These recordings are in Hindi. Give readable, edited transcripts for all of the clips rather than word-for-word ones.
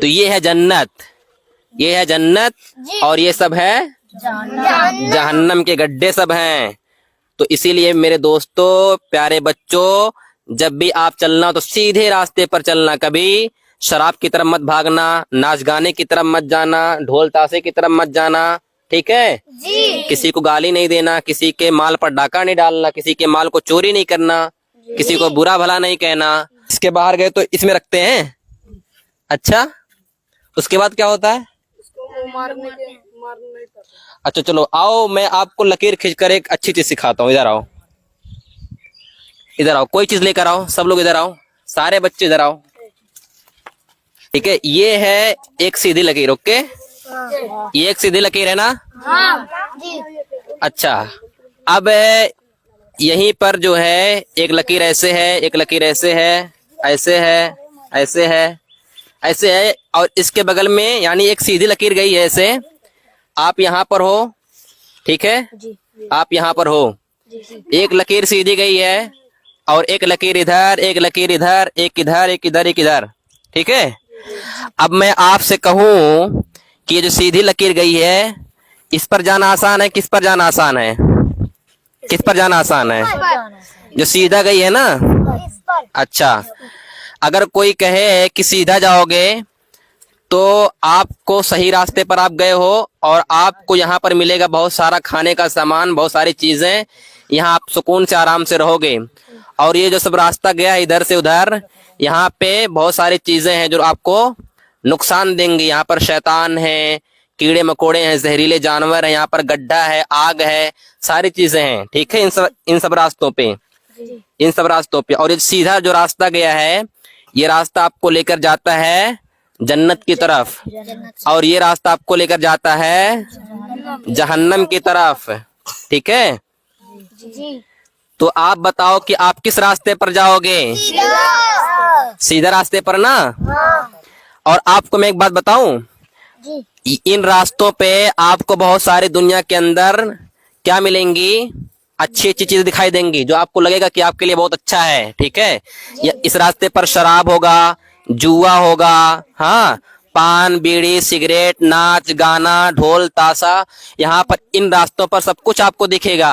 तो ये है जन्नत, ये है जन्नत और ये सब है जहन्नम के गड्ढे सब हैं। तो इसीलिए मेरे दोस्तों, प्यारे बच्चों, जब भी आप चलना तो सीधे रास्ते पर चलना, कभी शराब की तरफ मत भागना, नाच गाने की तरफ मत जाना, ढोल ताशे की तरफ मत जाना, ठीक है जी। किसी को गाली नहीं देना, किसी के माल पर डाका नहीं डालना, किसी के माल को चोरी नहीं करना, किसी को बुरा भला नहीं कहना। इसके बाहर गए तो इसमें रखते हैं। अच्छा, उसके बाद क्या होता है? अच्छा चलो आओ, मैं आपको लकीर खींचकर एक अच्छी चीज सिखाता हूँ। इधर आओ, इधर आओ, कोई चीज लेकर आओ, सब लोग इधर आओ, सारे बच्चे इधर आओ, ठीक है। ये है एक सीधी लकीर, ओके, ये एक सीधी लकीर है ना? अच्छा, अब यहीं पर जो है एक लकीर ऐसे है, एक लकीर ऐसे है, ऐसे है, ऐसे है, ऐसे है, और इसके बगल में यानी एक सीधी लकीर गई है ऐसे। आप यहाँ पर हो, ठीक है, आप यहाँ पर हो, एक लकीर सीधी गई है और एक लकीर इधर, एक लकीर इधर, एक इधर, एक इधर, एक इधर, ठीक है। अब मैं आपसे कहूं कि ये जो सीधी लकीर गई है, इस पर जाना आसान है, किस पर जाना आसान है? किस पर जाना आसान है? जो सीधा गई है ना। अच्छा, अगर कोई कहे कि सीधा जाओगे तो आपको सही रास्ते पर आप गए हो और आपको यहाँ पर मिलेगा बहुत सारा खाने का सामान, बहुत सारी चीजें, यहाँ आप सुकून से आराम से रहोगे। और ये जो सब रास्ता गया इधर से उधर, यहाँ पे बहुत सारी चीजें हैं जो आपको नुकसान देंगी। यहाँ पर शैतान है, कीड़े मकोड़े हैं, जहरीले जानवर हैं, यहाँ पर गड्ढा है, आग है, सारी चीजें हैं, ठीक है। इन सब रास्तों पे, इन सब रास्तों पे। और ये सीधा जो रास्ता गया है, ये रास्ता आपको लेकर जाता है जन्नत की तरफ, और ये रास्ता आपको लेकर जाता है जहन्नम की तरफ, ठीक है। तो आप बताओ कि आप किस रास्ते पर जाओगे? सीधा रास्ते पर ना। और आपको मैं एक बात बताऊं, इन रास्तों पे आपको बहुत सारी दुनिया के अंदर क्या मिलेंगी? अच्छी अच्छी चीजें दिखाई देंगी जो आपको लगेगा कि आपके लिए बहुत अच्छा है, ठीक है। इस रास्ते पर शराब होगा, जुआ होगा, हाँ, पान बीड़ी सिगरेट, नाच गाना, ढोल ताशा, यहाँ पर इन रास्तों पर सब कुछ आपको दिखेगा।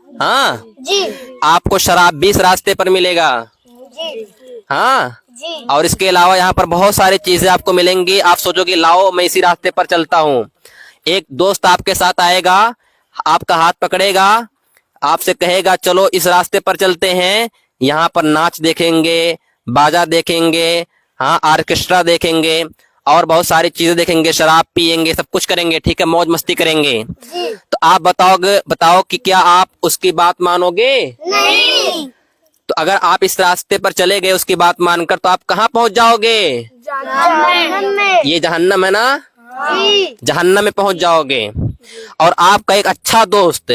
हाँ जी। आपको शराब भी इस रास्ते पर मिलेगा जी। हाँ जी। और इसके अलावा यहाँ पर बहुत सारी चीजें आपको मिलेंगी। आप सोचोगे लाओ मैं इसी रास्ते पर चलता हूँ, एक दोस्त आपके साथ आएगा, आपका हाथ पकड़ेगा, आपसे कहेगा चलो इस रास्ते पर चलते हैं, यहाँ पर नाच देखेंगे, बाजा देखेंगे, हाँ, ऑर्केस्ट्रा देखेंगे और बहुत सारी चीजें देखेंगे, शराब पियेंगे, सब कुछ करेंगे, ठीक है, मौज मस्ती करेंगे। तो आप बताओ कि क्या आप उसकी बात मानोगे? नहीं। तो अगर आप इस रास्ते पर चले गए उसकी बात मानकर, तो आप कहाँ पहुंच जाओगे? जहन्नम में। ये जहन्नम है ना? जहन्नम में पहुंच जाओगे। और आपका एक अच्छा दोस्त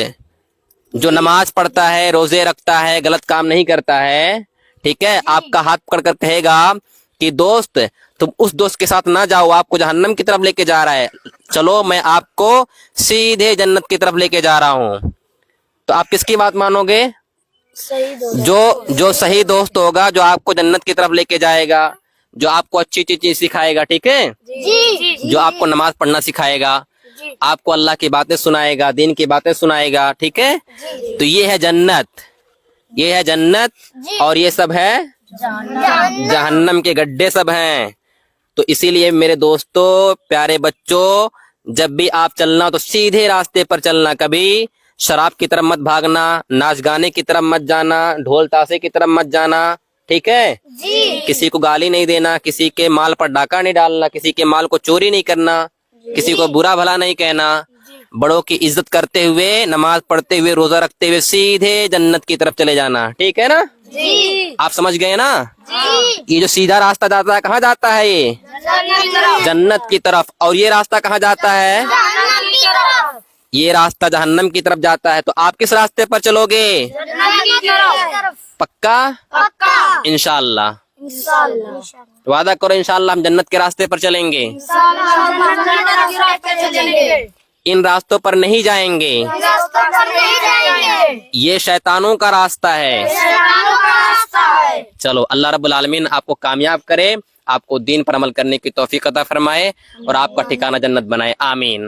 जो नमाज पढ़ता है, रोजे रखता है, गलत काम नहीं करता है, ठीक है, आपका हाथ पकड़कर कहेगा कि दोस्त तुम उस दोस्त के साथ ना जाओ, आपको जहन्नम की तरफ लेके जा रहा है, चलो मैं आपको सीधे जन्नत की तरफ लेके जा रहा हूँ। तो आप किसकी बात मानोगे? सही दोस्त। जो सही दोस्त होगा, जो आपको जन्नत की तरफ लेके जाएगा, जो आपको अच्छी अच्छी चीज सिखाएगा, ठीक है जी। जो आपको नमाज पढ़ना सिखाएगा, आपको अल्लाह की बातें सुनाएगा, दीन की बातें सुनाएगा, ठीक है। तो ये है जन्नत, ये है जन्नत और ये सब है जहन्नम के गड्ढे सब हैं। तो इसीलिए मेरे दोस्तों, प्यारे बच्चों, जब भी आप चलना तो सीधे रास्ते पर चलना, कभी शराब की तरफ मत भागना, नाच गाने की तरफ मत जाना, ढोल ताशे की तरफ मत जाना, ठीक है जी। किसी को गाली नहीं देना, किसी के माल पर डाका नहीं डालना, किसी के माल को चोरी नहीं करना, किसी को बुरा भला नहीं कहना, बड़ों की इज्जत करते हुए, नमाज पढ़ते हुए, रोजा रखते हुए सीधे जन्नत की तरफ चले जाना, ठीक है ना जी। आप समझ गए ना जी। ये जो सीधा रास्ता जाता है कहाँ जाता है? ये जन्नत की तरफ। और ये रास्ता कहाँ जाता है? ये रास्ता जहन्नम की तरफ जाता है। तो आप किस रास्ते पर चलोगे? पक्का? पक्का। इंशाअल्लाह। वादा करो इंशाअल्लाह हम जन्नत के रास्ते पर चलेंगे। इन रास्तों पर नहीं जाएंगे, ये शैतानों का रास्ता है। चलो अल्लाह रब्बुल आलमीन आपको कामयाब करे, आपको दीन पर अमल करने की तौफीक अता फरमाए और आपका ठिकाना जन्नत बनाए, आमीन।